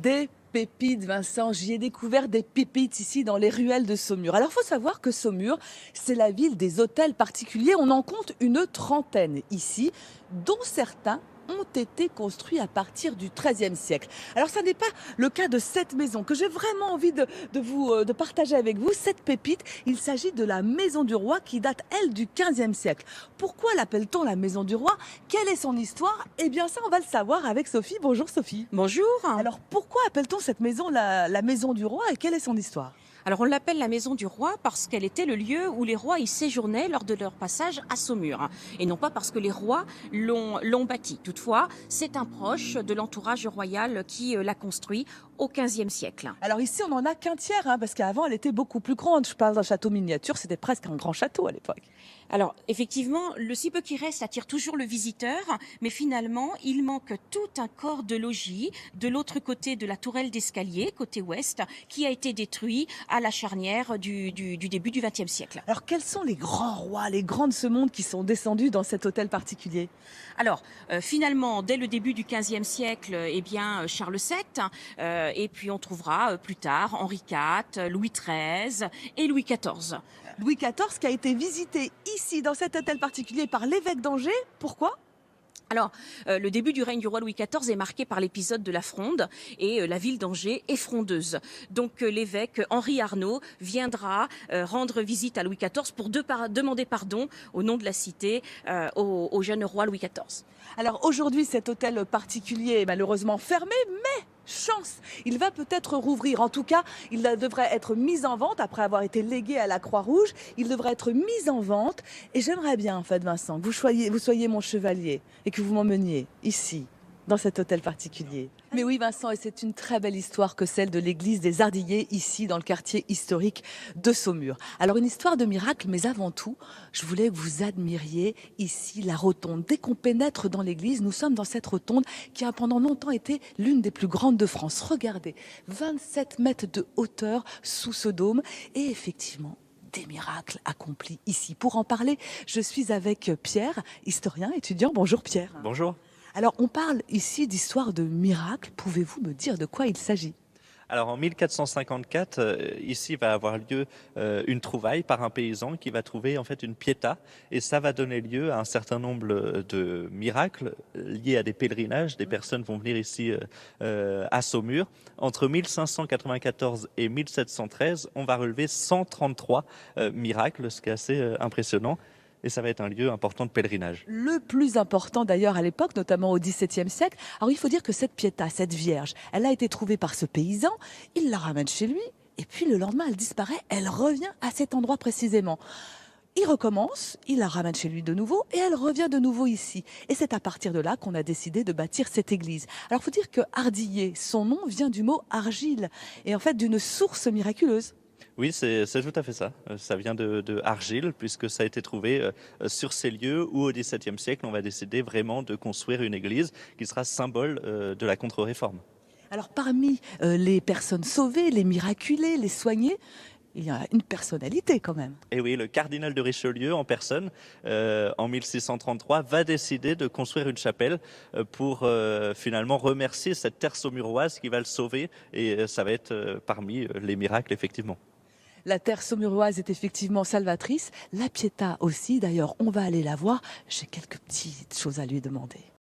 Des pépites, Vincent. J'y ai découvert des pépites ici dans les ruelles de Saumur. Alors, il faut savoir que Saumur, c'est la ville des hôtels particuliers. On en compte une trentaine ici, dont certains ont été construits à partir du XIIIe siècle. Alors, ça n'est pas le cas de cette maison que j'ai vraiment envie de partager avec vous. Cette pépite, il s'agit de la Maison du Roi qui date, elle, du XVe siècle. Pourquoi l'appelle-t-on la Maison du Roi? Quelle est son histoire? Eh bien, ça, on va le savoir avec Sophie. Bonjour, Sophie. Bonjour. Alors pourquoi appelle-t-on cette maison la maison du roi et quelle est son histoire? Alors on l'appelle la maison du roi parce qu'elle était le lieu où les rois y séjournaient lors de leur passage à Saumur. Et non pas parce que les rois l'ont bâti. Toutefois, c'est un proche de l'entourage royal qui l'a construit au XVe siècle. Alors ici on n'en a qu'un tiers, parce qu'avant elle était beaucoup plus grande. Je parle d'un château miniature, c'était presque un grand château à l'époque. Alors effectivement, le si peu qui reste attire toujours le visiteur, mais finalement il manque tout un corps de logis de l'autre côté de la tourelle d'escalier, côté ouest, qui a été détruit à la charnière du début du XXe siècle. Alors quels sont les grands rois, les grands de ce monde qui sont descendus dans cet hôtel particulier? Alors, finalement, dès le début du XVe siècle, eh bien, Charles VII, et puis on trouvera plus tard Henri IV, Louis XIII et Louis XIV. Louis XIV qui a été visité ici dans cet hôtel particulier par l'évêque d'Angers. Pourquoi? Alors, le début du règne du roi Louis XIV est marqué par l'épisode de la Fronde et la ville d'Angers est frondeuse. Donc l'évêque Henri Arnaud viendra rendre visite à Louis XIV pour demander pardon au nom de la cité au jeune roi Louis XIV. Alors aujourd'hui cet hôtel particulier est malheureusement fermé, mais chance, il va peut-être rouvrir. En tout cas, il devrait être mis en vente après avoir été légué à la Croix-Rouge. Il devrait être mis en vente. Et j'aimerais bien, en fait, Vincent, que vous soyez mon chevalier et que vous m'emmeniez ici, dans cet hôtel particulier. Mais oui, Vincent, et c'est une très belle histoire que celle de l'église des Ardillers, ici, dans le quartier historique de Saumur. Alors, une histoire de miracle, mais avant tout, je voulais que vous admiriez ici la rotonde. Dès qu'on pénètre dans l'église, nous sommes dans cette rotonde qui a pendant longtemps été l'une des plus grandes de France. Regardez, 27 mètres de hauteur sous ce dôme. Et effectivement, des miracles accomplis ici. Pour en parler, je suis avec Pierre, historien, étudiant. Bonjour Pierre. Bonjour. Alors, on parle ici d'histoire de miracles. Pouvez-vous me dire de quoi il s'agit? Alors en 1454, ici va avoir lieu une trouvaille par un paysan qui va trouver en fait une pietà et ça va donner lieu à un certain nombre de miracles liés à des pèlerinages. Des personnes vont venir ici à Saumur. Entre 1594 et 1713, on va relever 133 miracles, ce qui est assez impressionnant. Et ça va être un lieu important de pèlerinage. Le plus important d'ailleurs à l'époque, notamment au XVIIe siècle. Alors il faut dire que cette pietà, cette vierge, elle a été trouvée par ce paysan, il la ramène chez lui, et puis le lendemain elle disparaît, elle revient à cet endroit précisément. Il recommence, il la ramène chez lui de nouveau et elle revient de nouveau ici. Et c'est à partir de là qu'on a décidé de bâtir cette église. Alors il faut dire que Ardillé, son nom vient du mot argile et en fait d'une source miraculeuse. Oui, c'est tout à fait ça. Ça vient de Argile, puisque ça a été trouvé sur ces lieux où, au XVIIe siècle, on va décider vraiment de construire une église qui sera symbole de la contre-réforme. Alors parmi les personnes sauvées, les miraculées, les soignées, il y a une personnalité quand même. Et oui, le cardinal de Richelieu en personne, en 1633, va décider de construire une chapelle pour finalement remercier cette terre saumuroise qui va le sauver. Et ça va être parmi les miracles, effectivement. La terre saumuroise est effectivement salvatrice. La Pietà aussi, d'ailleurs, on va aller la voir. J'ai quelques petites choses à lui demander.